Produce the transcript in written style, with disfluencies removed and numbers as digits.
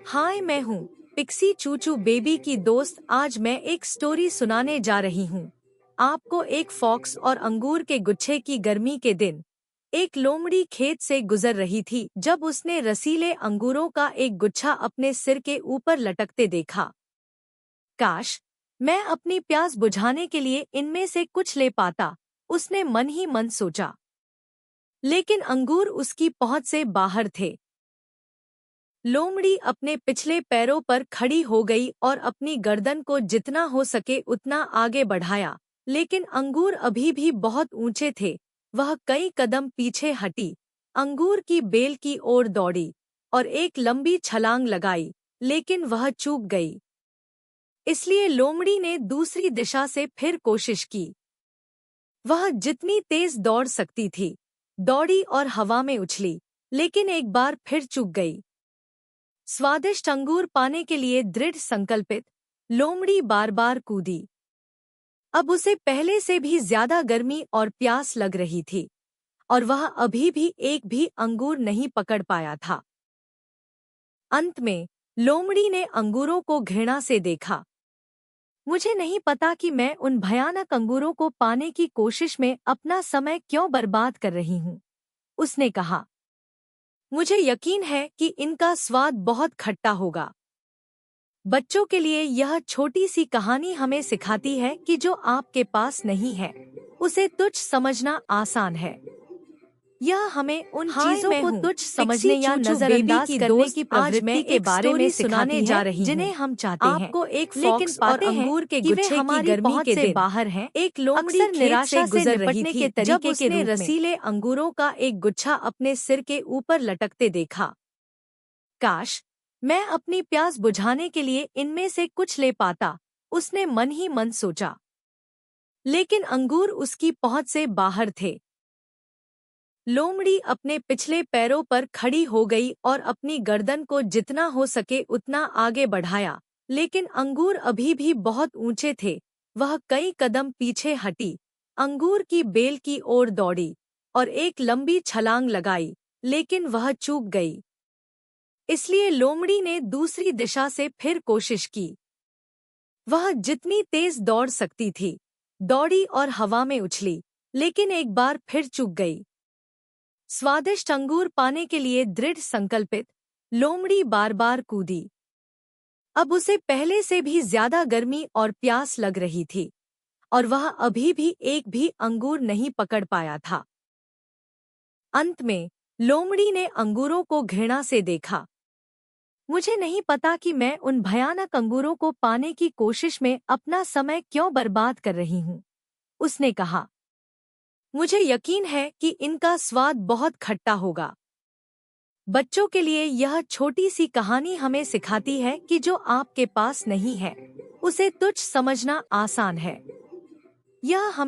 हाय, मैं हूँ pixie चूचू baby की दोस्त। आज मैं एक स्टोरी सुनाने जा रही हूँ आपको। एक फॉक्स और अंगूर के गुच्छे की गर्मी के दिन एक लोमड़ी खेत से गुजर रही थी जब उसने रसीले अंगूरों का एक गुच्छा अपने सिर के ऊपर लटकते देखा। काश मैं अपनी प्यास बुझाने के लिए इनमें से कुछ ले पाता, उसने मन ही मन सोचा। लेकिन अंगूर उसकी पहुंच से बाहर थे। लोमड़ी अपने पिछले पैरों पर खड़ी हो गई और अपनी गर्दन को जितना हो सके उतना आगे बढ़ाया, लेकिन अंगूर अभी भी बहुत ऊंचे थे। वह कई कदम पीछे हटी, अंगूर की बेल की ओर दौड़ी और एक लंबी छलांग लगाई, लेकिन वह चूक गई। इसलिए लोमड़ी ने दूसरी दिशा से फिर कोशिश की। वह जितनी तेज दौड़ सकती थी दौड़ी और हवा में उछली, लेकिन एक बार फिर चूक गई। स्वादिष्ट अंगूर पाने के लिए दृढ़ संकल्पित लोमड़ी बार बार कूदी। अब उसे पहले से भी ज्यादा गर्मी और प्यास लग रही थी और वह अभी भी एक भी अंगूर नहीं पकड़ पाया था। अंत में लोमड़ी ने अंगूरों को घृणा से देखा। मुझे नहीं पता कि मैं उन भयानक अंगूरों को पाने की कोशिश में अपना समय क्यों बर्बाद कर रही हूँ, उसने कहा। मुझे यकीन है कि इनका स्वाद बहुत खट्टा होगा। बच्चों के लिए यह छोटी सी कहानी हमें सिखाती है कि जो आपके पास नहीं है उसे तुच्छ समझना आसान है। यह हमें उन चीजों को तुच्छ समझने या नजरअंदाज करने की प्रवृत्ति के बारे में सिखाने जा रही हूँ जिन्हें हम चाहते हैं। आपको एक फॉक्स और अंगूर के गुच्छे की गर्मी के दिन बाहर हैं। एक लोमड़ी निराशा से गुजर रही थी जब उसने रसीले अंगूरों का एक गुच्छा अपने सिर के ऊपर लटकते देखा। काश मैं अपनी प्यास बुझाने के लिए इनमें से कुछ ले पाता, उसने मन ही मन सोचा। लेकिन अंगूर उसकी पहुंच से बाहर थे। लोमड़ी अपने पिछले पैरों पर खड़ी हो गई और अपनी गर्दन को जितना हो सके उतना आगे बढ़ाया, लेकिन अंगूर अभी भी बहुत ऊंचे थे। वह कई कदम पीछे हटी, अंगूर की बेल की ओर दौड़ी और एक लंबी छलांग लगाई, लेकिन वह चूक गई। इसलिए लोमड़ी ने दूसरी दिशा से फिर कोशिश की। वह जितनी तेज दौड़ सकती थी दौड़ी और हवा में उछली, लेकिन एक बार फिर चूक गई। स्वादिष्ट अंगूर पाने के लिए दृढ़ संकल्पित लोमड़ी बार बार कूदी। अब उसे पहले से भी ज्यादा गर्मी और प्यास लग रही थी और वह अभी भी एक भी अंगूर नहीं पकड़ पाया था। अंत में लोमड़ी ने अंगूरों को घृणा से देखा। मुझे नहीं पता कि मैं उन भयानक अंगूरों को पाने की कोशिश में अपना समय क्यों बर्बाद कर रही हूँ, उसने कहा। मुझे यकीन है कि इनका स्वाद बहुत खट्टा होगा। बच्चों के लिए यह छोटी सी कहानी हमें सिखाती है कि जो आपके पास नहीं है उसे तुच्छ समझना आसान है। यह हमें